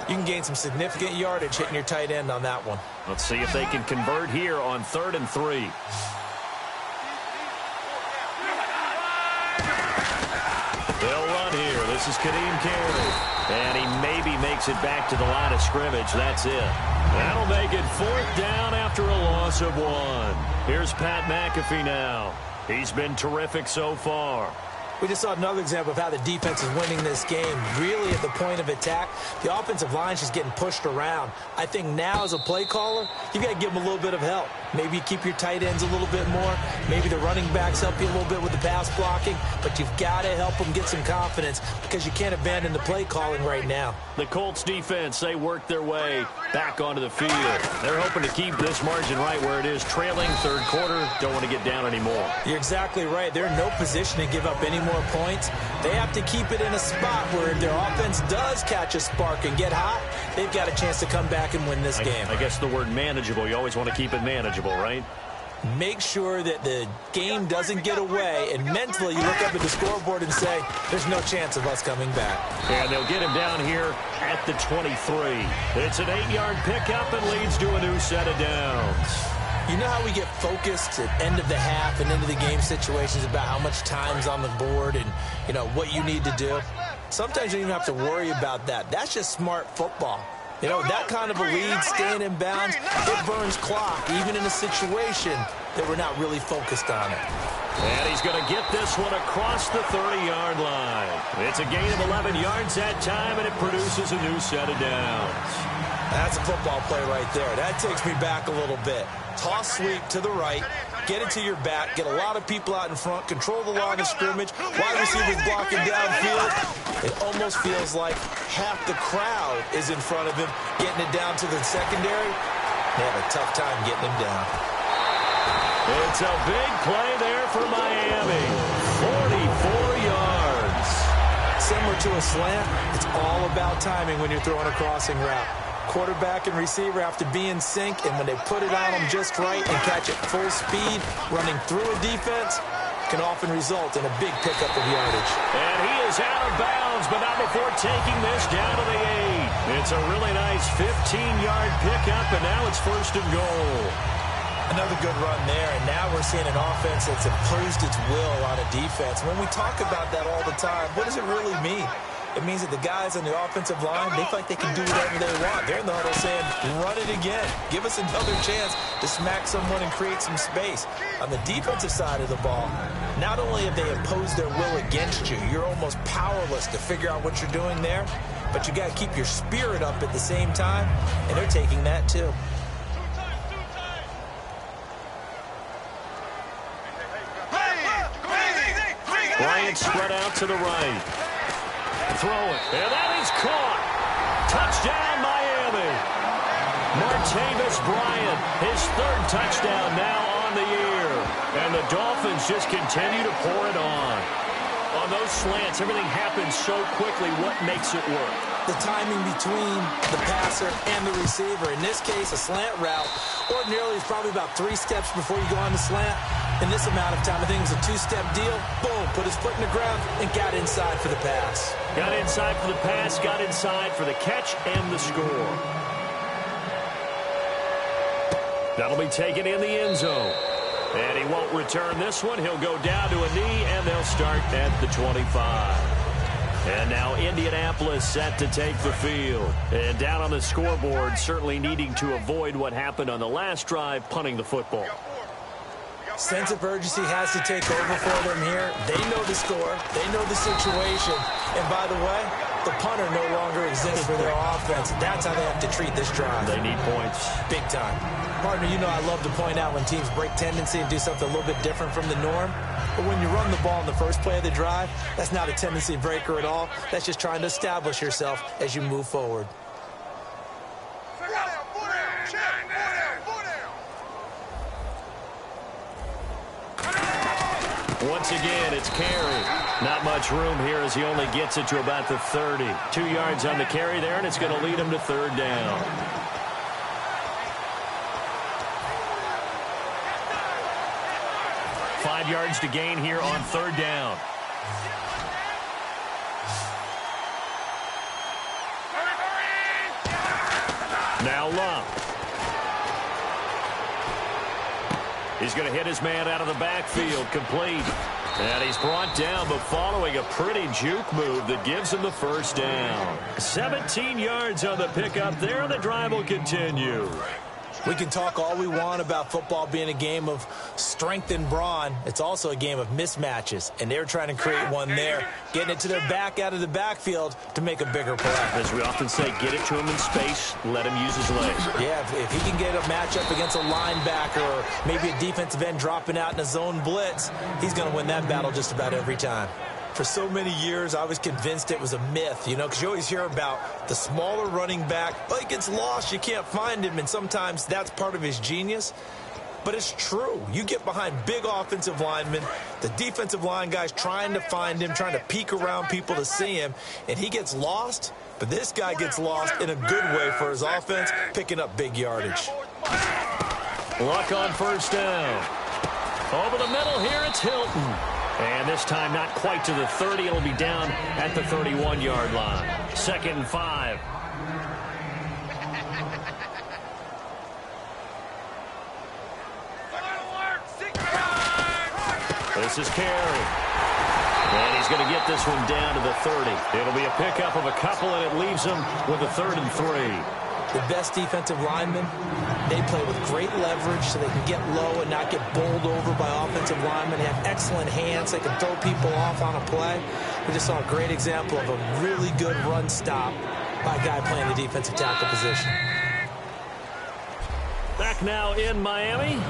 you can gain some significant yardage hitting your tight end on that one. Let's see if they can convert here on 3rd and 3. They'll run here. This This is Kadeem Carey. And he maybe makes it back to the line of scrimmage. That's it. That'll make it 4th down after a loss of 1. Here's Pat McAfee now. He's been terrific so far. We just saw another example of how the defense is winning this game. Really at the point of attack, the offensive line's just getting pushed around. I think now as a play caller, you got to give them a little bit of help. Maybe keep your tight ends a little bit more. Maybe the running backs help you a little bit with the pass blocking. But you've got to help them get some confidence because you can't abandon the play calling right now. The Colts defense, they work their way back onto the field. They're hoping to keep this margin right where it is, trailing 3rd quarter. Don't want to get down anymore. You're exactly right. They're in no position to give up any more points. They have to keep it in a spot where if their offense does catch a spark and get hot, they've got a chance to come back and win this game. I guess the word manageable, you always want to keep it manageable, right? Make sure that the game doesn't get away, and mentally you look up at the scoreboard and say, there's no chance of us coming back. And they'll get him down here at the 23. It's an 8-yard pickup and leads to a new set of downs. You know how we get focused at end of the half and into the game situations about how much time's on the board and, you know, what you need to do? Sometimes you don't even have to worry about that. That's just smart football. You know, that kind of a lead, staying in bounds, it burns clock, even in a situation that we're not really focused on it. And he's going to get this one across the 30-yard line. It's a gain of 11 yards that time, and it produces a new set of downs. That's a football play right there. That takes me back a little bit. Toss sweep to the right, get it to your back, get a lot of people out in front, control the line of scrimmage, wide receivers blocking downfield. It almost feels like half the crowd is in front of him, getting it down to the secondary. They have a tough time getting him down. It's a big play there for Miami. 44 yards. Similar to a slant, it's all about timing when you're throwing a crossing route. Quarterback and receiver have to be in sync, and when they put it on them just right and catch it full speed, running through a defense can often result in a big pickup of yardage. And he is out of bounds, but not before taking this down to the 8. It's a really nice 15-yard pickup, and now it's 1st and goal. Another good run there, and now we're seeing an offense that's imposed its will on a defense. When we talk about that all the time, what does it really mean? It means that the guys on the offensive line, they feel like they can do whatever they want. They're in the huddle saying, run it again. Give us another chance to smack someone and create some space. On the defensive side of the ball, not only have they imposed their will against you, you're almost powerless to figure out what you're doing there, but you got to keep your spirit up at the same time, and they're taking that too. Bryant spread out to the right. Throw it, and that is caught. Touchdown, Miami. Martavis Bryant, his 3rd touchdown now on the year. And the Dolphins just continue to pour it on. On those slants, everything happens so quickly. What makes it work? The timing between the passer and the receiver. In this case, a slant route ordinarily is probably about 3 steps before you go on the slant. In this amount of time, I think it was a 2-step deal. Boom, put his foot in the ground and got inside for the pass. Got inside for the pass, got inside for the catch and the score. That'll be taken in the end zone. And he won't return this one. He'll go down to a knee, and they'll start at the 25. And now Indianapolis set to take the field. And down on the scoreboard, certainly needing to avoid what happened on the last drive, punting the football. Sense of urgency has to take over for them here. They know the score. They know the situation. And by the way, the punter no longer exists for their offense. That's how they have to treat this drive. They need points. Big time. Partner, you know I love to point out when teams break tendency and do something a little bit different from the norm. But when you run the ball in the first play of the drive, that's not a tendency breaker at all. That's just trying to establish yourself as you move forward. Once again, it's Carey. Not much room here as he only gets it to about the 30. 2 yards on the carry there, and it's going to lead him to 3rd down. Five yards to gain here on 3rd down. Now Love. He's going to hit his man out of the backfield, complete. And he's brought down, but following a pretty juke move that gives him the first down. 17 yards on the pickup there, and the drive will continue. We can talk all we want about football being a game of strength and brawn. It's also a game of mismatches, and they're trying to create one there, getting it to their back out of the backfield to make a bigger play. As we often say, get it to him in space, let him use his legs. Yeah, if he can get a matchup against a linebacker or maybe a defensive end dropping out in a zone blitz, he's going to win that battle just about every time. For so many years, I was convinced it was a myth, you know, because you always hear about the smaller running back. Oh, he gets lost, you can't find him, and sometimes that's part of his genius. But it's true. You get behind big offensive linemen, the defensive line guys trying to find him, trying to peek around people to see him, and he gets lost. But this guy gets lost in a good way for his offense, picking up big yardage. Luck on first down. Over the middle here, it's Hilton. And this time not quite to the 30. It'll be down at the 31-yard line. 2nd and 5. This is Carey. And he's going to get this one down to the 30. It'll be a pickup of a couple, and it leaves him with a 3rd and 3. The best defensive linemen, they play with great leverage so they can get low and not get bowled over by offensive linemen. They have excellent hands. They can throw people off on a play. We just saw a great example of a really good run stop by a guy playing the defensive tackle position. Back now in Miami.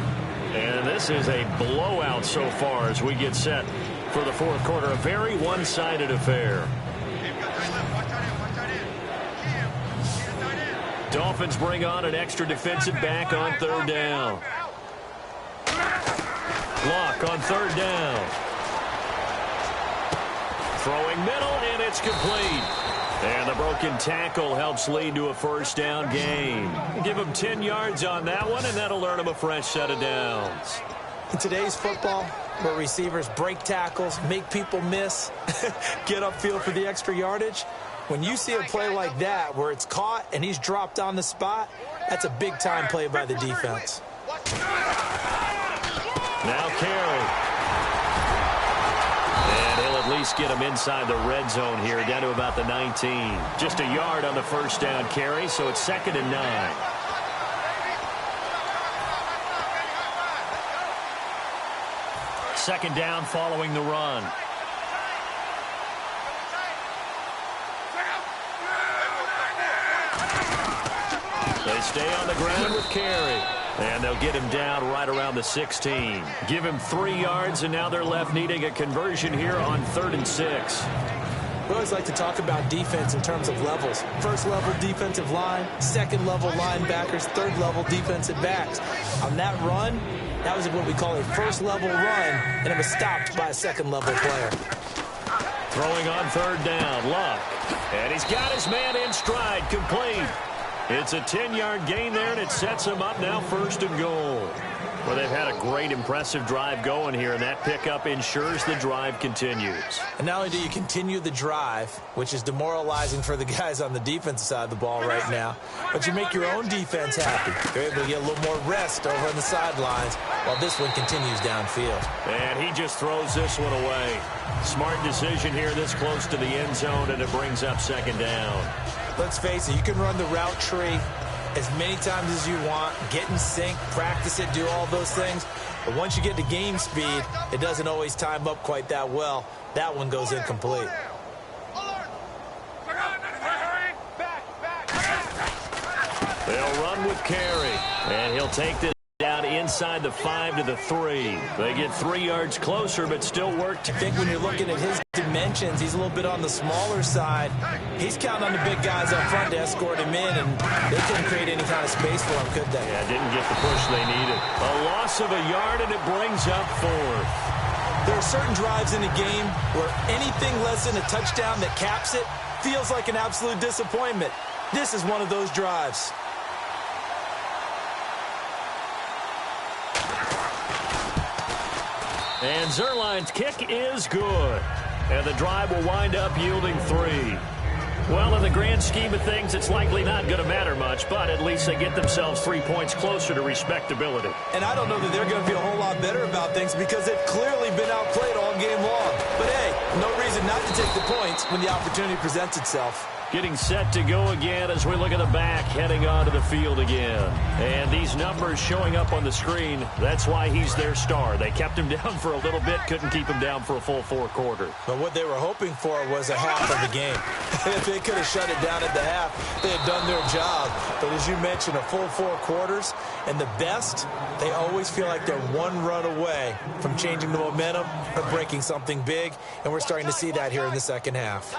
And this is a blowout so far as we get set for the 4th quarter. A very one-sided affair. Dolphins bring on an extra defensive back on 3rd down. Luck on 3rd down. Throwing middle, and it's complete. And the broken tackle helps lead to a first down gain. Give him 10 yards on that one, and that'll earn him a fresh set of downs. In today's football, where receivers break tackles, make people miss, get upfield for the extra yardage, when you see a play like that where it's caught and he's dropped on the spot, that's a big-time play by the defense. Now Carey. And he'll at least get him inside the red zone here, down to about the 19. Just a yard on the first down carry, so it's 2nd and 9. Second down following the run. They stay on the ground with Carey. And they'll get him down right around the 16. Give him 3 yards, and now they're left needing a conversion here on 3rd and 6. We always like to talk about defense in terms of levels. 1st level defensive line, 2nd level linebackers, 3rd level defensive backs. On that run, that was what we call a 1st level run, and it was stopped by a 2nd level player. Throwing on 3rd down, Luck. And he's got his man in stride, complete. It's a 10-yard gain there, and it sets him up now 1st and goal. Well, they've had a great, impressive drive going here, and that pickup ensures the drive continues. And not only do you continue the drive, which is demoralizing for the guys on the defensive side of the ball right now, but you make your own defense happy. You're able to get a little more rest over on the sidelines while this one continues downfield. And he just throws this one away. Smart decision here this close to the end zone, and it brings up 2nd down. Let's face it, you can run the route tree as many times as you want, get in sync, practice it, do all those things. But once you get to game speed, it doesn't always time up quite that well. That one goes incomplete. They'll run with Carey, and he'll take this down inside the 5 to the 3. They get 3 yards closer, but still work. I think when you're looking at his dimensions, he's a little bit on the smaller side. He's counting on the big guys up front to escort him in, and they couldn't create any kind of space for him, could they? Yeah, didn't get the push they needed. A loss of a yard, and it brings up 4th. There are certain drives in the game where anything less than a touchdown that caps it feels like an absolute disappointment. This is one of those drives. And Zerline's kick is good. And the drive will wind up yielding 3. Well, in the grand scheme of things, it's likely not going to matter much, but at least they get themselves 3 points closer to respectability. And I don't know that they're going to feel a whole lot better about things because they've clearly been outplayed all game long. But, hey, no reason not to take the points when the opportunity presents itself. Getting set to go again as we look at the back, heading onto the field again. And these numbers showing up on the screen, that's why he's their star. They kept him down for a little bit, couldn't keep him down for a full 4 quarters. But what they were hoping for was a half of the game. If they could have shut it down at the half, they had done their job. But as you mentioned, a full 4 quarters, and the best, they always feel like they're one run away from changing the momentum or breaking something big, and we're starting to see that here in the second half.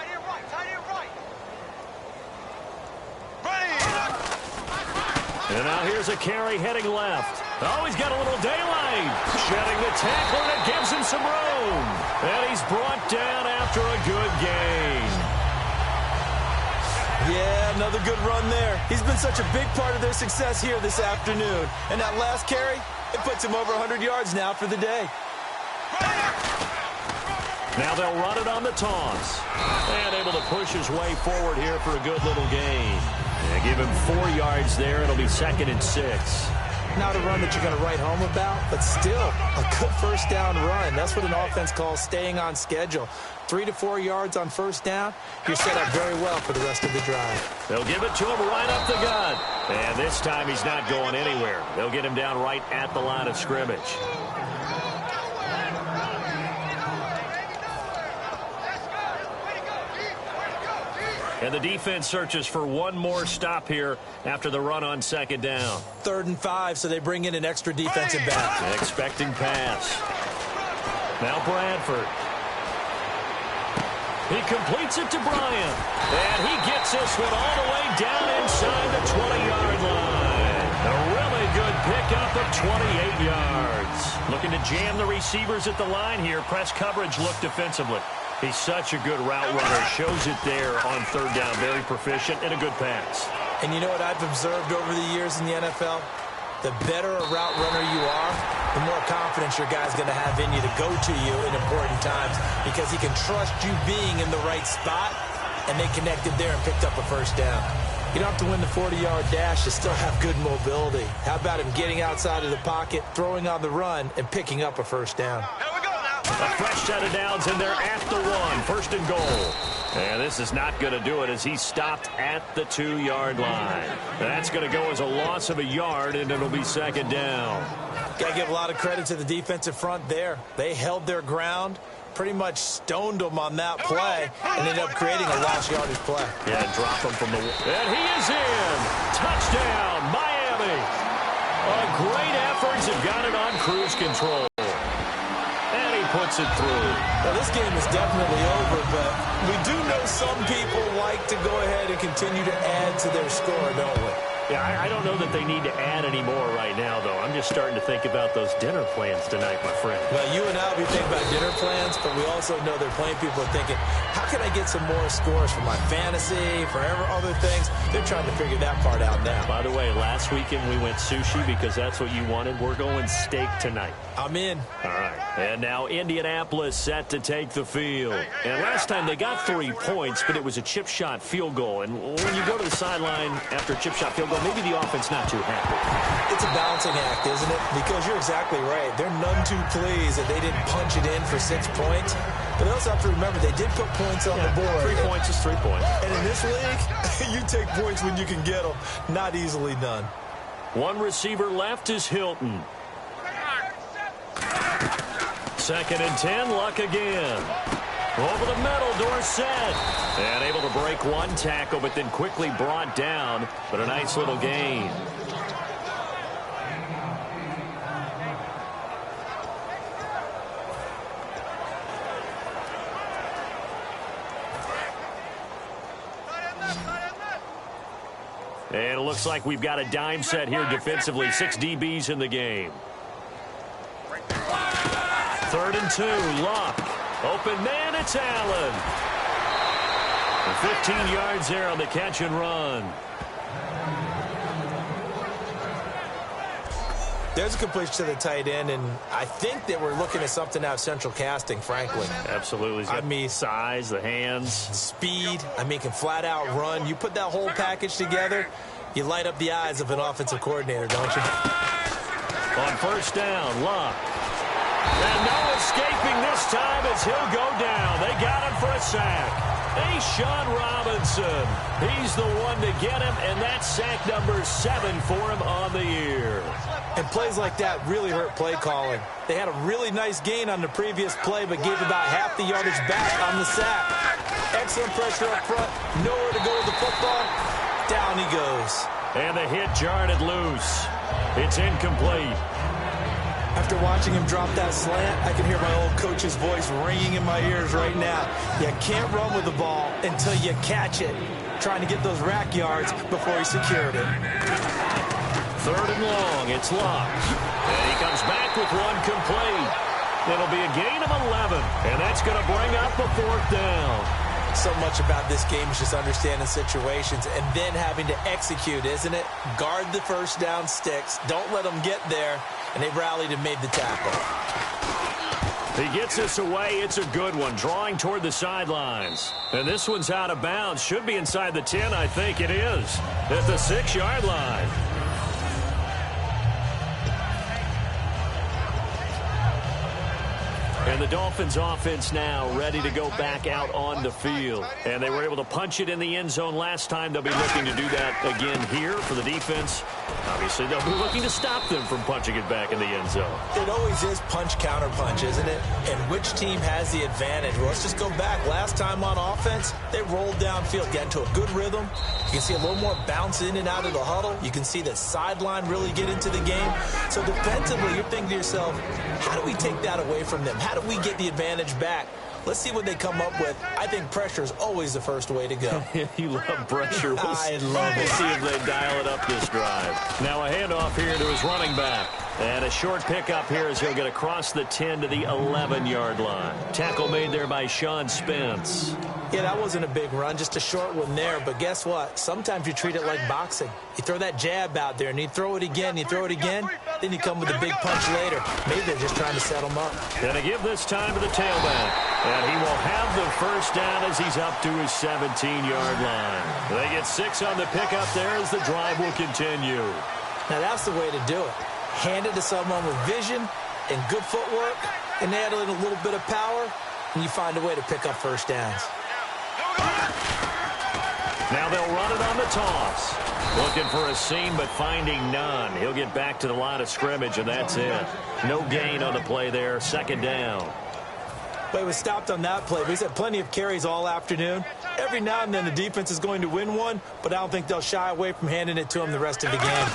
And now here's a carry heading left. Oh, he's got a little daylight. Shedding the tackle, and it gives him some room. And he's brought down after a good gain. Yeah, another good run there. He's been such a big part of their success here this afternoon. And that last carry, it puts him over 100 yards now for the day. Now they'll run it on the toss. And able to push his way forward here for a good little gain. They give him 4 yards there. It'll be 2nd and 6. Not a run that you're going to write home about, but still a good first down run. That's what an offense calls staying on schedule. 3 to 4 yards on first down. You're set up very well for the rest of the drive. They'll give it to him right up the gut. And this time he's not going anywhere. They'll get him down right at the line of scrimmage. And the defense searches for one more stop here after the run on 2nd down. 3rd and 5, so they bring in an extra defensive back. Expecting pass. Now Bradford. He completes it to Bryant. And he gets this one all the way down inside the 20-yard line. A really good pickup of 28 yards. Looking to jam the receivers at the line here. Press coverage look defensively. He's such a good route runner. Shows it there on 3rd down. Very proficient and a good pass. And you know what I've observed over the years in the NFL? The better a route runner you are, the more confidence your guy's going to have in you to go to you in important times because he can trust you being in the right spot, and they connected there and picked up a first down. You don't have to win the 40-yard dash to still have good mobility. How about him getting outside of the pocket, throwing on the run, and picking up a first down? A fresh set of downs, and they're at the 1. 1st and goal. And this is not going to do it as he's stopped at the 2-yard line. That's going to go as a loss of a yard, and it'll be 2nd down. Got to give a lot of credit to the defensive front there. They held their ground, pretty much stoned them on that play, and ended up creating a lost yardage play. Yeah, drop him from the... And he is in! Touchdown, Miami! A great effort. Have got it on cruise control. Puts it through. Well, this game is definitely over, but we do know some people like to go ahead and continue to add to their score, don't we? Yeah, I don't know that they need to add any more right now, though. I'm just starting to think about those dinner plans tonight, my friend. Well, you and I, we think about dinner plans, but we also know there are plenty of people thinking, how can I get some more scores for my fantasy, for other things? They're trying to figure that part out now. By the way, last weekend we went sushi because that's what you wanted. We're going steak tonight. I'm in. All right. And now Indianapolis set to take the field. And last time they got 3 points, but it was a chip shot field goal. And when you go to the sideline after a chip shot field goal, maybe the offense not too happy. It's a balancing act, isn't it? Because you're exactly right. They're none too pleased that they didn't punch it in for 6 points. But they also have to remember they did put points on the board. 3 points is 3 points. And in this league, you take points when you can get them. Not easily done. One receiver left is Hilton. 2nd and 10, Luck again. Over the middle, Dorsett. And able to break one tackle, but then quickly brought down. But a nice little gain. And it looks like we've got a dime set here defensively. 6 DBs in the game. 3rd and 2, Luck. Open man, it's Allen. 15 yards there on the catch and run. There's a completion to the tight end, and I think that we're looking at something out of central casting, frankly. Absolutely. He's got size, the hands. Speed. I mean, can flat out run. You put that whole package together, you light up the eyes of an offensive coordinator, don't you? On first down, Luck. And no escaping this time as he'll go down. They got him for a sack. Sean Robinson. He's the one to get him, and that's sack number 7 for him on the year. And plays like that really hurt play calling. They had a really nice gain on the previous play, but gave about half the yardage back on the sack. Excellent pressure up front. Nowhere to go with the football. Down he goes. And the hit jarred it loose. It's incomplete. After watching him drop that slant, I can hear my old coach's voice ringing in my ears right now. You can't run with the ball until you catch it. Trying to get those rack yards before he secured it. 3rd and long, it's Luck. And he comes back with one complete. It'll be a gain of 11, and that's going to bring up a 4th down. So much about this game is just understanding situations and then having to execute, isn't it? Guard the first down sticks. Don't let them get there. And they rallied and made the tackle. He gets this away. It's a good one. Drawing toward the sidelines. And this one's out of bounds. Should be inside the 10, I think it is. At the 6-yard line. And the Dolphins offense now ready to go back out on the field. And they were able to punch it in the end zone last time. They'll be looking to do that again here for the defense. Obviously, they'll be looking to stop them from punching it back in the end zone. It always is punch-counter-punch, isn't it? And which team has the advantage? Well, let's just go back. Last time on offense, they rolled downfield, got into a good rhythm. You can see a little more bounce in and out of the huddle. You can see the sideline really get into the game. So defensively, you're thinking to yourself, how do we take that away from them? How do we get the advantage back? Let's see what they come up with. I think pressure is always the first way to go. You love pressure. I love it. We'll see if they dial it up this drive. Now a handoff here to his running back. And a short pickup here as he'll get across the 10 to the 11-yard line. Tackle made there by Sean Spence. Yeah, that wasn't a big run, just a short one there. But guess what? Sometimes you treat it like boxing. You throw that jab out there, and you throw it again, then you come with a big punch later. Maybe they're just trying to set him up. Gonna give this time to the tailback. And he will have the first down as he's up to his 17-yard line. They get 6 on the pickup there as the drive will continue. Now, that's the way to do it. Hand it to someone with vision and good footwork, and add in a little bit of power, and you find a way to pick up first downs. Now they'll run it on the toss. Looking for a seam, but finding none. He'll get back to the line of scrimmage, and that's it. No gain on the play there. 2nd down. But he was stopped on that play. But he's had plenty of carries all afternoon. Every now and then the defense is going to win one, but I don't think they'll shy away from handing it to him the rest of the game.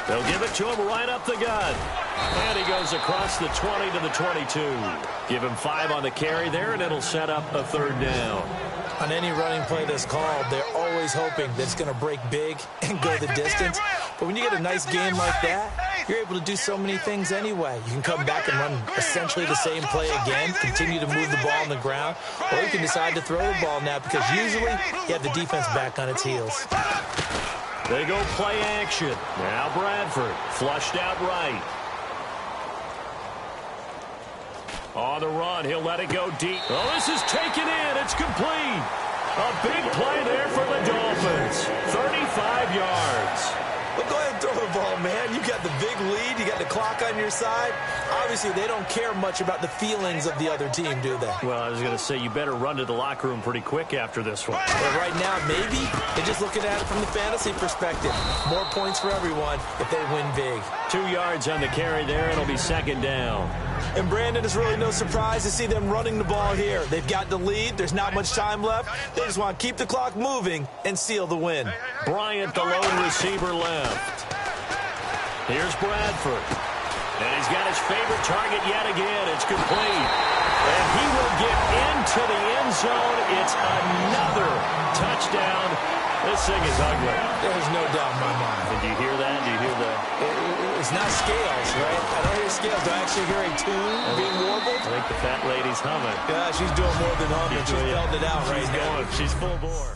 They'll give it to him right up the gut. And he goes across the 20 to the 22. Give him 5 on the carry there, and it'll set up a 3rd down. On any running play that's called, they're always hoping that it's going to break big and go the distance. But when you get a nice game like that, you're able to do so many things anyway. You can come back and run essentially the same play again, continue to move the ball on the ground, or you can decide to throw the ball now because usually you have the defense back on its heels. They go play action. Now Bradford flushed out right. On the run, he'll let it go deep. Oh, this is taken in. It's complete. A big play there for the Dolphins. 35 yards. Well, go ahead and throw the ball, man. You got the big lead. You got the clock on your side. Obviously, they don't care much about the feelings of the other team, do they? Well, I was going to say you better run to the locker room pretty quick after this one. Well, right now, maybe they're just looking at it from the fantasy perspective. More points for everyone if they win big. 2 yards on the carry there. It'll be 2nd down. And Brandon, it's really no surprise to see them running the ball here. They've got the lead. There's not much time left. They just want to keep the clock moving and seal the win. Bryant, the lone receiver, left. Here's Bradford. And he's got his favorite target yet again. It's complete. And he will get into the end zone. It's another touchdown. This thing is ugly. There's no doubt in my mind. Did you hear that? Do you hear the... It's not scales, right? I don't hear scales. Do I actually hear a tune being warbled? I think the fat lady's humming. Yeah, she's doing more than humming. She's belting it out right now. She's full bore.